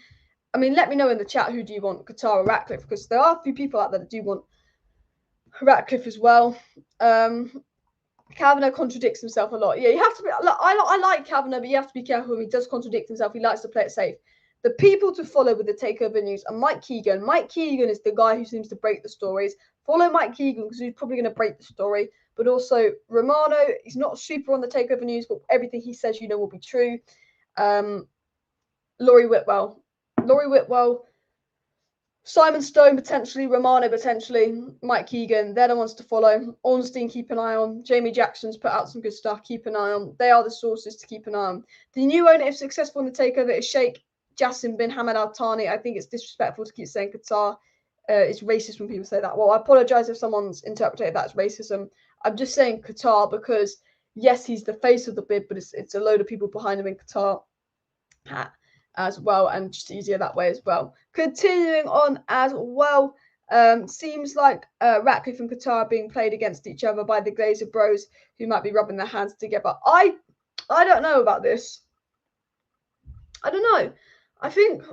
let me know in the chat who do you want, Qatar or Ratcliffe, because there are a few people out there that do want Ratcliffe as well. Kavanagh contradicts himself a lot. Yeah, you have to be. I like Kavanagh, but you have to be careful when he does contradict himself. He likes to play it safe. The people to follow with the Takeover news are Mike Keegan. Mike Keegan is the guy who seems to break the stories. Follow Mike Keegan because he's probably going to break the story. But also Romano, he's not super on the Takeover news, but everything he says, will be true. Laurie Whitwell. Simon Stone potentially, Romano potentially, Mike Keegan, they're the ones to follow. Ornstein, keep an eye on. Jamie Jackson's put out some good stuff, keep an eye on. They are the sources to keep an eye on. The new owner, if successful in the takeover, is Sheikh Jassim bin Hamad Al Thani. I think it's disrespectful to keep saying Qatar. It's racist when people say that. Well, I apologize if someone's interpreted that as racism. I'm just saying Qatar because, yes, he's the face of the bid, but it's a load of people behind him in Qatar as well, and just easier that way as well. Continuing on as well, seems like Ratcliffe and Qatar are being played against each other by the Glazer bros, who might be rubbing their hands together. I don't know about this. I don't know. I think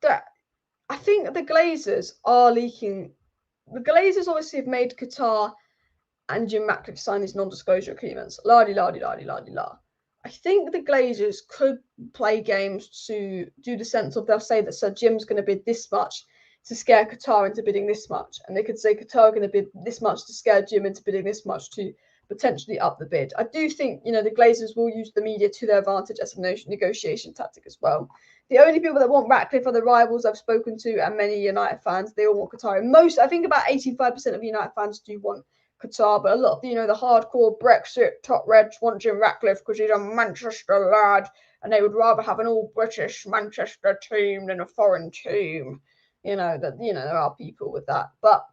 the Glazers are leaking. The Glazers obviously have made Qatar and Jim Ratcliffe sign these non-disclosure agreements. La-di-la-di-la-di-la-di-la. I think the Glazers could play games to do the sense of, they'll say that Sir Jim's going to bid this much to scare Qatar into bidding this much. And they could say Qatar are going to bid this much to scare Jim into bidding this much to potentially up the bid. I do think, the Glazers will use the media to their advantage as a negotiation tactic as well. The only people that want Ratcliffe are the rivals I've spoken to and many United fans. They all want Qatar. I think about 85% of United fans do want Qatar, but a lot of the hardcore Brexit top reds want Jim Ratcliffe because he's a Manchester lad and they would rather have an all British Manchester team than a foreign team. There are people with that, but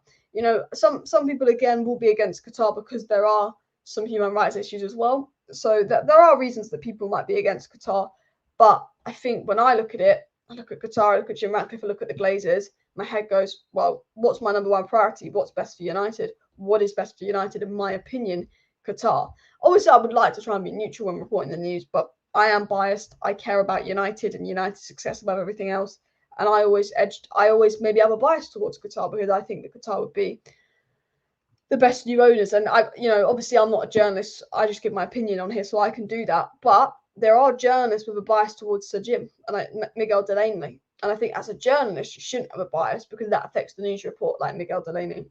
some people again will be against Qatar because there are some human rights issues as well. So that there are reasons that people might be against Qatar, but I think when I look at it, I look at Qatar, I look at Jim Ratcliffe, I look at the Glazers, my head goes, well, what's my number one priority? What's best for United? What is best for United? In my opinion, Qatar. Obviously, I would like to try and be neutral when reporting the news, but I am biased. I care about United and United's success above everything else. And I always maybe have a bias towards Qatar because I think that Qatar would be the best new owners. And obviously I'm not a journalist. I just give my opinion on here, so I can do that. But there are journalists with a bias towards Sir Jim and Miguel Delaney. And I think as a journalist, you shouldn't have a bias because that affects the news report, like Miguel Delaney.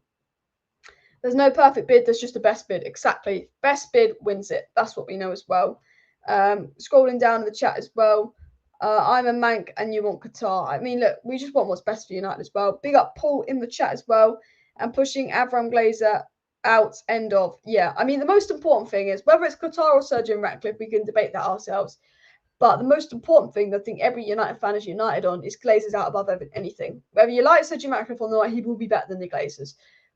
There's no perfect bid. There's just a best bid. Exactly. Best bid wins it. That's what we know as well. Scrolling down in the chat as well. I'm a Manc and you want Qatar. I mean, look, we just want what's best for United as well. Big up Paul in the chat as well. And pushing Avram Glazer out, end of. Yeah, I mean, the most important thing is whether it's Qatar or Sir Jim Ratcliffe, we can debate that ourselves. But the most important thing that I think every United fan is united on is Glazers out above anything. Whether you like Sir Jim Ratcliffe or not, he will be better than the Glazers.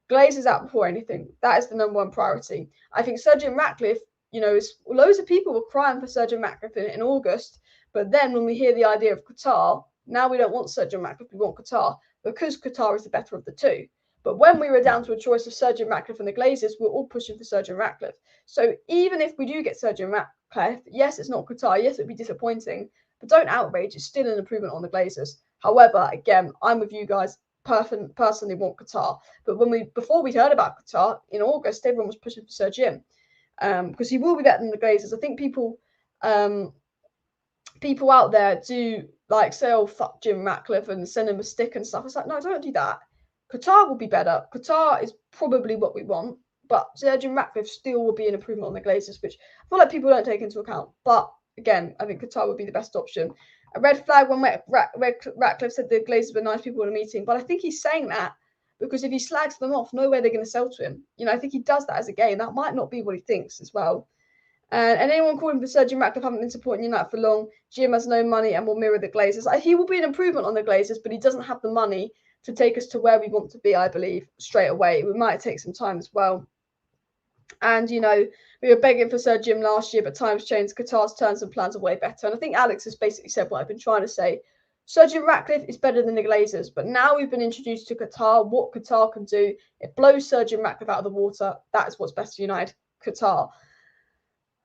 Glazers out before anything. That is the number one priority. I think Sir Jim Ratcliffe, loads of people were crying for Sir Jim Ratcliffe in August. But then when we hear the idea of Qatar, now we don't want Sir Jim Ratcliffe, we want Qatar because Qatar is the better of the two. But when we were down to a choice of Sir Jim Ratcliffe and the Glazers, we're all pushing for Sir Jim Ratcliffe. So even if we do get Sir Jim Ratcliffe, yes, it's not Qatar. Yes, it'd be disappointing. But don't outrage. It's still an improvement on the Glazers. However, again, I'm with you guys. Personally want Qatar. But before we heard about Qatar in August, everyone was pushing for Sir Jim because he will be better than the Glazers. I think people out there do say, oh, fuck Jim Ratcliffe and send him a stick and stuff. It's like, no, don't do that. Qatar will be better. Qatar is probably what we want, but Sir Jim Ratcliffe still will be an improvement on the Glazers, which I feel like people don't take into account. But again, I think Qatar would be the best option. A red flag when Ratcliffe said the Glazers were nice people in a meeting, but I think he's saying that because if he slags them off, no way they're going to sell to him. I think he does that as a game. That might not be what he thinks as well. And anyone calling for Sir Jim Ratcliffe haven't been supporting United for long. Jim has no money and will mirror the Glazers. He will be an improvement on the Glazers, but he doesn't have the money to take us to where we want to be, I believe, straight away. We might take some time as well. And, we were begging for Sir Jim last year, but times changed. Qatar's turns and plans are way better. And I think Alex has basically said what I've been trying to say. Sir Jim Ratcliffe is better than the Glazers, but now we've been introduced to Qatar, what Qatar can do. It blows Sir Jim Ratcliffe out of the water. That is what's best for United, Qatar.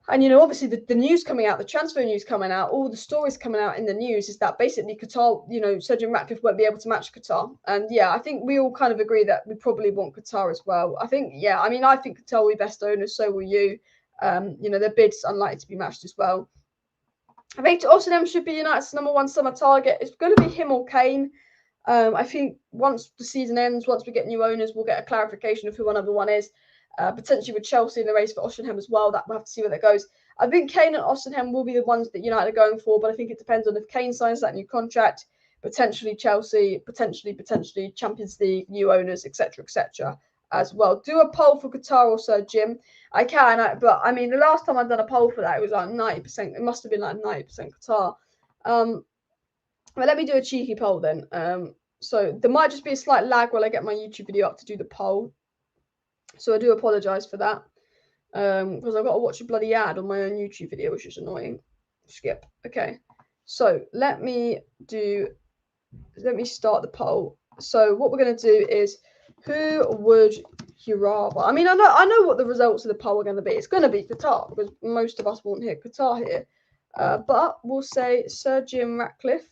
And, obviously the news coming out, the transfer news coming out, all the stories coming out in the news is that basically Qatar, Sir Jim Ratcliffe won't be able to match Qatar. And, yeah, I think we all kind of agree that we probably want Qatar as well. I think Qatar will be best owners, so will you. Their bid's unlikely to be matched as well. I think Osimhen should be United's number one summer target. It's going to be him or Kane. I think once the season ends, once we get new owners, we'll get a clarification of who our number one is. Potentially with Chelsea in the race for Osimhen as well. That we'll have to see where that goes. I think Kane and Osimhen will be the ones that United are going for, but I think it depends on if Kane signs that new contract, potentially Chelsea, potentially Champions League, new owners, etc., as well. Do a poll for Qatar or Sir Jim. I can, but I mean, the last time I've done a poll for that, it was like 90%. It must have been like 90% Qatar. But let me do a cheeky poll then. So there might just be a slight lag while I get my YouTube video up to do the poll. So I do apologise for that. Because I've got to watch a bloody ad on my own YouTube video, which is annoying. Skip. Okay. So let me start the poll. So what we're going to do is, who would you rather? I mean, I know what the results of the poll are going to be. It's going to be Qatar, because most of us won't hear Qatar here. But we'll say Sir Jim Ratcliffe,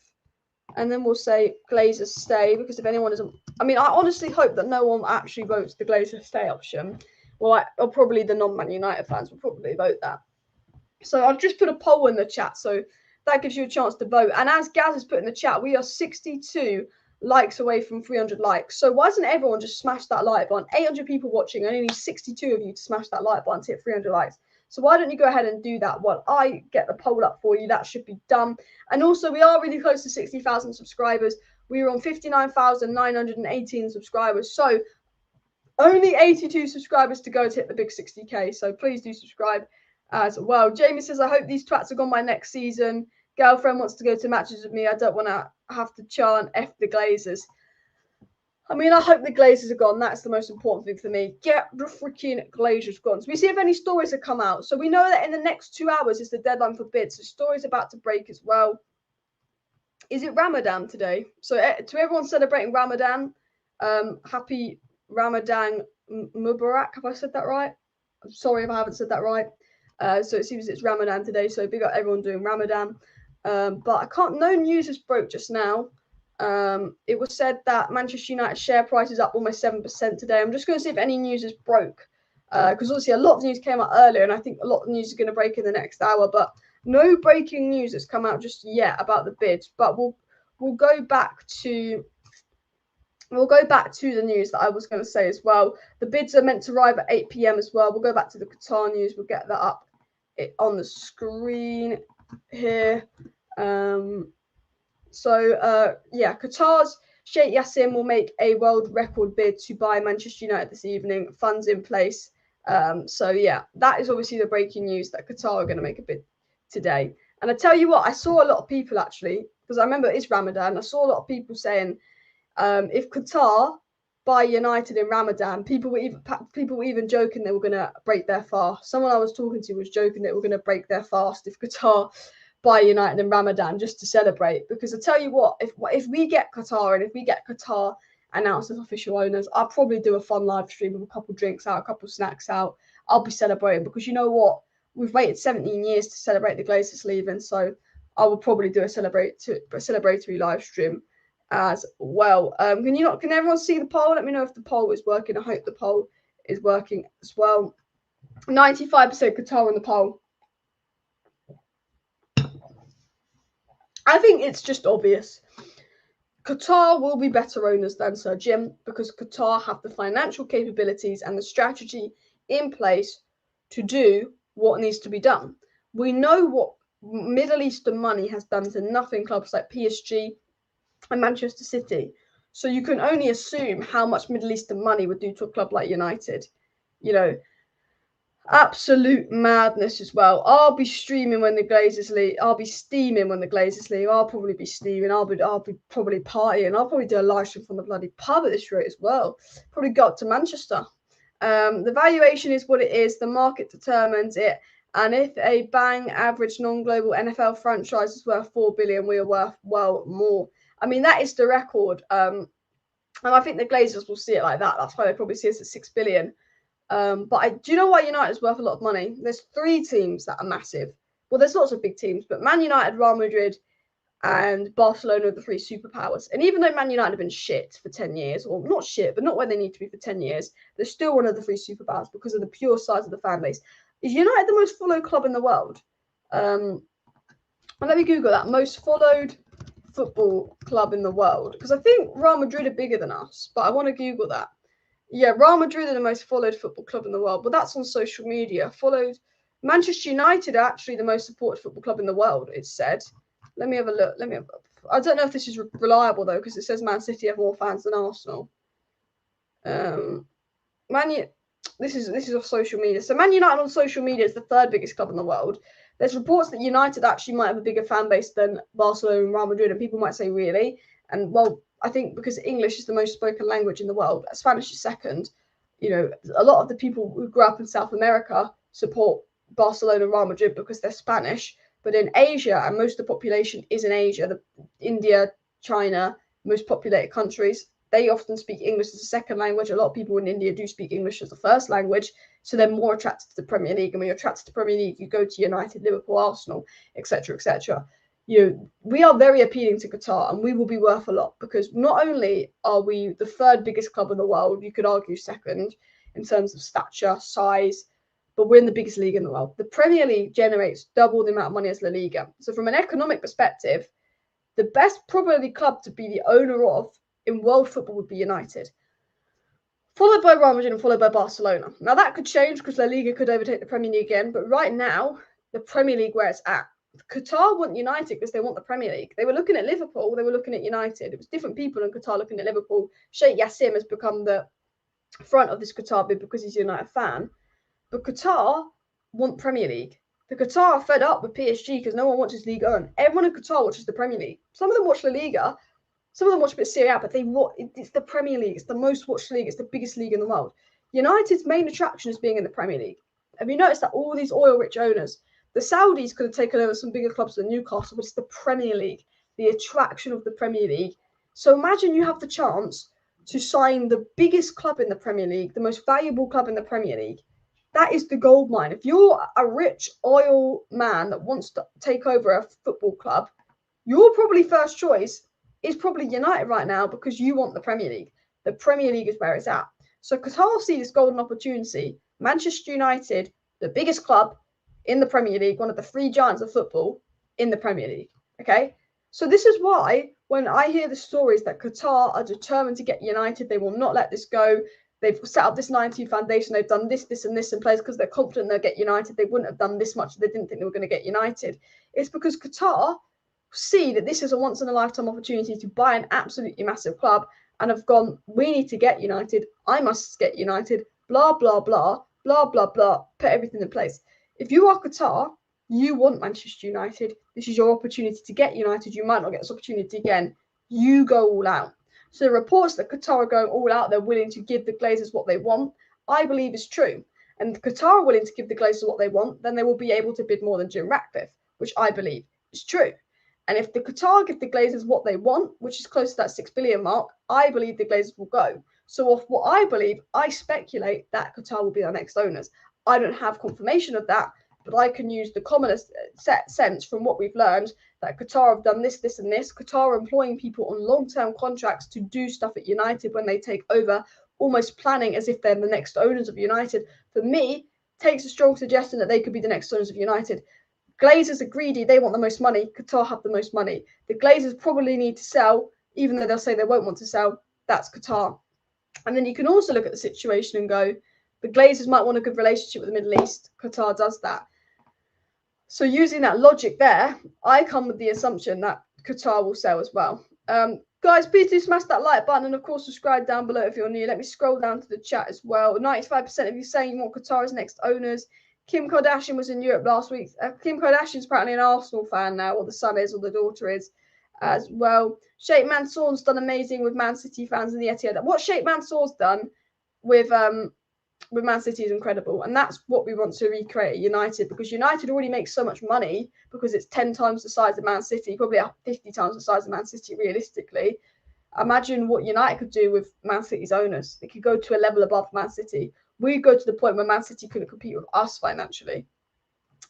and then we'll say Glazers stay, because if anyone isn't, I mean, I honestly hope that no one actually votes the Glazers stay option. Well, or probably the non-Man United fans will probably vote that. So I've just put a poll in the chat, so that gives you a chance to vote. And as Gaz has put in the chat, we are 62 likes away from 300 likes. So why doesn't everyone just smash that like button? 800 people watching, and only 62 of you to smash that like button to hit 300 likes. So why don't you go ahead and do that while I get the poll up for you? That should be done. And also, we are really close to 60,000 subscribers. We were on 59,918 subscribers. So only 82 subscribers to go to hit the big 60k. So please do subscribe as well. Jamie says, I hope these twats are gone by next season. Girlfriend wants to go to matches with me. I don't want to have to chant F the Glazers. I mean, I hope the Glazers are gone. That's the most important thing for me. Get the freaking Glazers gone. So we see if any stories have come out. So we know that in the next 2 hours is the deadline for bids. So stories about to break as well. Is it Ramadan today? So to everyone celebrating Ramadan, happy Ramadan Mubarak. Have I said that right? I'm sorry if I haven't said that right. So it seems it's Ramadan today. So big up everyone doing Ramadan. But I can't. No news has broke just now. It was said that Manchester United share price is up almost 7% today. I'm just going to see if any news is broke, because obviously a lot of news came out earlier, and I think a lot of news is going to break in the next hour. But no breaking news has come out just yet about the bids. But we'll go back to the news that I was going to say as well. The bids are meant to arrive at 8 p.m. as well. We'll go back to the Qatar news. We'll get that up on the screen here. Yeah, Qatar's Sheikh Jassim will make a world record bid to buy Manchester United this evening. Funds in place. So yeah, that is obviously the breaking news that Qatar are going to make a bid today. And I tell you what, I saw a lot of people actually, because I remember it's Ramadan. I saw a lot of people saying, if Qatar buy United in Ramadan, people were even joking they were going to break their fast. Someone I was talking to was joking that we're going to break their fast if Qatar buy United in Ramadan just to celebrate. Because I tell you what, if we get Qatar and if we get Qatar announced as official owners, I'll probably do a fun live stream with a couple drinks out, a couple snacks out. I'll be celebrating, because you know what? We've waited 17 years to celebrate the Glazers leaving, so I will probably do a celebratory live stream as well. Can everyone see the poll? Let me know if the poll is working. I hope the poll is working as well. 95% Qatar on the poll. I think it's just obvious. Qatar will be better owners than Sir Jim, because Qatar have the financial capabilities and the strategy in place to do what needs to be done. We know what Middle Eastern money has done to nothing clubs like PSG and Manchester City. So you can only assume how much Middle Eastern money would do to a club like United. You know, absolute madness as well. I'll be streaming when the Glazers leave. I'll be steaming when the Glazers leave. I'll probably be steaming. I'll be probably partying. I'll probably do a live stream from the bloody pub at this rate as well. Probably go up to Manchester. The valuation is what it is. The market determines it. And if a bang average non-global NFL franchise is worth $4 billion, we are worth well more. I mean, that is the record. And I think the Glazers will see it like that. That's why they probably see us at $6 billion. But do you know why United is worth a lot of money? There's 3 teams that are massive. Well, there's lots of big teams, but Man United, Real Madrid, and Barcelona are the 3 superpowers. And even though Man United have been shit for 10 years, or not shit, but not where they need to be for 10 years, they're still one of the 3 superpowers because of the pure size of the fan base. Is United the most followed club in the world? Let me Google that. Most followed football club in the world. Because I think Real Madrid are bigger than us, but I want to Google that. Yeah, Real Madrid are the most followed football club in the world, but that's on social media. Manchester United are actually the most supported football club in the world, it's said. Let me have a look. I don't know if this is reliable, though, because it says Man City have more fans than Arsenal. This is off social media. So Man United on social media is the 3rd biggest club in the world. There's reports that United actually might have a bigger fan base than Barcelona and Real Madrid, and people might say, really? And well, I think because English is the most spoken language in the world, Spanish is second. You know, a lot of the people who grew up in South America support Barcelona and Real Madrid because they're Spanish. But in Asia, and most of the population is in Asia, India, China, most populated countries, they often speak English as a second language. A lot of people in India do speak English as a first language, so they're more attracted to the Premier League. And when you're attracted to the Premier League, you go to United, Liverpool, Arsenal, etc., etc. We are very appealing to Qatar, and we will be worth a lot because not only are we the third biggest club in the world, you could argue second in terms of stature, size, but we're in the biggest league in the world. The Premier League generates double the amount of money as La Liga. So from an economic perspective, the best probably club to be the owner of in world football would be United, followed by Real Madrid and followed by Barcelona. Now that could change because La Liga could overtake the Premier League again, but right now, the Premier League where it's at. Qatar want United because they want the Premier League. They were looking at Liverpool, they were looking at United. It was different people in Qatar looking at Liverpool. Sheikh Jassim has become the front of this Qatar bid because he's a United fan. But Qatar want Premier League. The Qatar are fed up with PSG because no one watches Ligue 1. Everyone in Qatar watches the Premier League. Some of them watch La Liga, some of them watch a bit of Serie A, but it's the Premier League. It's the most watched league. It's the biggest league in the world. United's main attraction is being in the Premier League. Have you noticed that all these oil-rich owners, the Saudis could have taken over some bigger clubs than Newcastle, but it's the Premier League, the attraction of the Premier League. So imagine you have the chance to sign the biggest club in the Premier League, the most valuable club in the Premier League. That is the gold mine. If you're a rich oil man that wants to take over a football club, your probably first choice is probably United right now because you want the Premier League. The Premier League is where it's at. So Qatar see this golden opportunity. Manchester United, the biggest club in the Premier League, one of the three giants of football in the Premier League. Okay? So this is why when I hear the stories that Qatar are determined to get United, they will not let this go. They've set up this 92 foundation. They've done this, this, and this in place because they're confident they'll get United. They wouldn't have done this much if they didn't think they were going to get United. It's because Qatar see that this is a once-in-a-lifetime opportunity to buy an absolutely massive club and have gone, we need to get United. I must get United. Blah, blah, blah, blah, blah, blah. Put everything in place. If you are Qatar, you want Manchester United. This is your opportunity to get United. You might not get this opportunity again. You go all out. So the reports that Qatar are going all out, they're willing to give the Glazers what they want, I believe is true. And if Qatar are willing to give the Glazers what they want, then they will be able to bid more than Jim Ratcliffe, which I believe is true. And if the Qatar give the Glazers what they want, which is close to that 6 billion mark, I believe the Glazers will go. So off what I believe, I speculate that Qatar will be our next owners. I don't have confirmation of that, but I can use the commonest sense from what we've learned that Qatar have done this, this, and this. Qatar are employing people on long-term contracts to do stuff at United when they take over, almost planning as if they're the next owners of United. For me, takes a strong suggestion that they could be the next owners of United. Glazers are greedy. They want the most money. Qatar have the most money. The Glazers probably need to sell, even though they'll say they won't want to sell. That's Qatar. And then you can also look at the situation and go, the Glazers might want a good relationship with the Middle East. Qatar does that. So using that logic there, I come with the assumption that Qatar will sell as well. Guys, please do smash that like button and, of course, subscribe down below if you're new. Let me scroll down to the chat as well. 95% of you saying you want Qatar as next owners. Kim Kardashian was in Europe last week. Kim Kardashian's apparently an Arsenal fan now, or the son is, or the daughter is as well. Sheikh Mansour's done amazing with Man City fans in the Etihad. What Sheikh Mansour's done with Man City is incredible, and that's what we want to recreate at United, because United already makes so much money because it's 10 times the size of Man City, probably 50 times the size of Man City realistically. Imagine what United could do with Man City's owners. They could go to a level above Man City. We'd go to the point where Man City couldn't compete with us financially,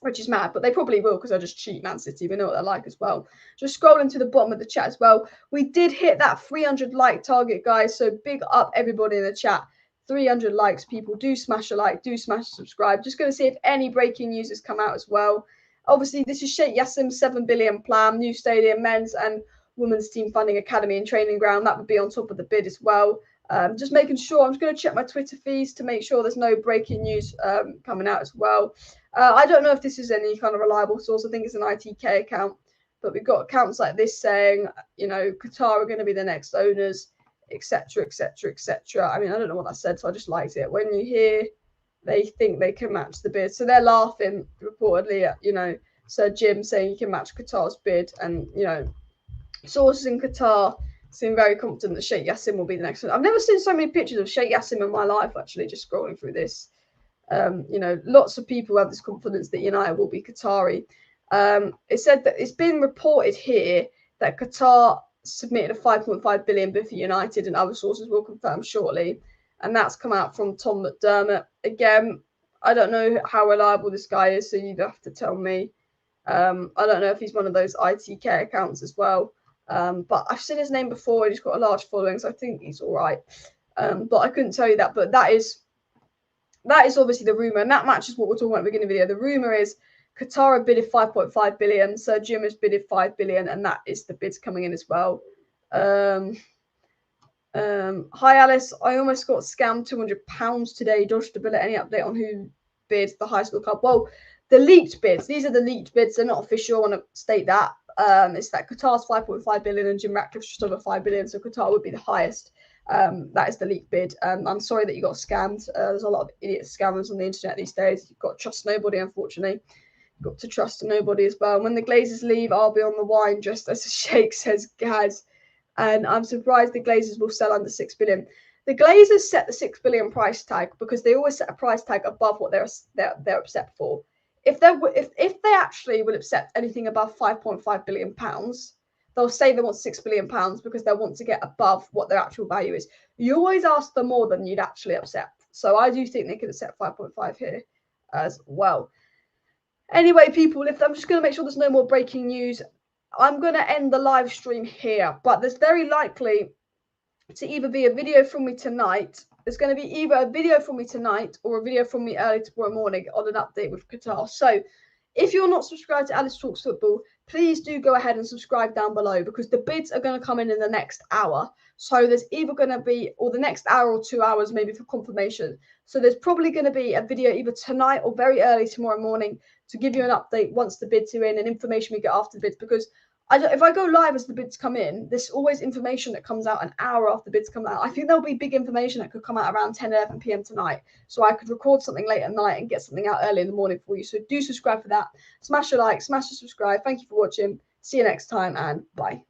which is mad, but they probably will because they'll just cheat Man City. We know what they're like as well. Just scrolling to the bottom of the chat as well. We did hit that 300 like target, guys, so big up everybody in the chat. 300 likes, people. Do smash a like, do smash subscribe. Just going to see if any breaking news has come out as well. Obviously, this is Sheikh Jassim's 7 billion plan, new stadium, men's and women's team funding academy and training ground. That would be on top of the bid as well. Just making sure, I'm just going to check my Twitter feeds to make sure there's no breaking news coming out as well. I don't know if this is any kind of reliable source. I think it's an ITK account, but we've got accounts like this saying, you know, Qatar are going to be the next owners, etc., etc., etc. I mean, I don't know what that said, so I just liked it. When you hear they think they can match the bid, so they're laughing reportedly at, you know, Sir Jim saying he can match Qatar's bid, and you know, sources in Qatar seem very confident that Sheikh Jassim will be the next one. I've never seen so many pictures of Sheikh Jassim in my life, actually, just scrolling through this. You know, lots of people have this confidence that United will be Qatari. It said that it's been reported here that Qatar submitted a 5.5 billion bid for United, and other sources will confirm shortly. And that's come out from Tom McDermott. Again, I don't know how reliable this guy is, so you'd have to tell me. I don't know if he's one of those ITK accounts as well. But I've seen his name before, and he's got a large following, so I think he's all right. But I couldn't tell you that. But that is obviously the rumour, and that matches what we're talking about at the beginning of the video. The rumour is Qatar bidded 5.5 billion, Sir Jim has bidded 5 billion, and that is the bids coming in as well. Hi Alice, I almost got scammed £200 today. Dodged the bullet. Any update on who bid the high school club? Well, the leaked bids. These are the leaked bids. They're not official. I want to state that. It's that Qatar's 5.5 billion and Jim Ratcliffe's just over 5 billion, so Qatar would be the highest. That is the leaked bid. I'm sorry that you got scammed. There's a lot of idiot scammers on the internet these days. You've got to trust nobody, unfortunately. You've got to trust nobody as well. When the Glazers leave, I'll be on the wine, just as the Sheikh says, Gaz. And I'm surprised the Glazers will sell under 6 billion. The Glazers set the 6 billion price tag because they always set a price tag above what they're upset for. If they actually will accept anything above 5.5 billion pounds, they'll say they want 6 billion pounds because they want to get above what their actual value is. You always ask for more than you'd actually accept. So I do think they could accept 5.5 here as well. Anyway, people, I'm just going to make sure there's no more breaking news. I'm going to end the live stream here, but there's very likely to either be a video from me tonight. There's going to be either a video from me tonight or a video from me early tomorrow morning on an update with Qatar. So if you're not subscribed to Alice Talks Football, please do go ahead and subscribe down below because the bids are going to come in the next hour. So there's either going to be, or the next hour or 2 hours maybe for confirmation. So there's probably going to be a video either tonight or very early tomorrow morning to give you an update once the bids are in and information we get after the bids, because if I go live as the bids come in, there's always information that comes out an hour after the bids come out. I think there'll be big information that could come out around 10, 11 p.m. tonight. So I could record something late at night and get something out early in the morning for you. So do subscribe for that. Smash a like, smash a subscribe. Thank you for watching. See you next time and bye.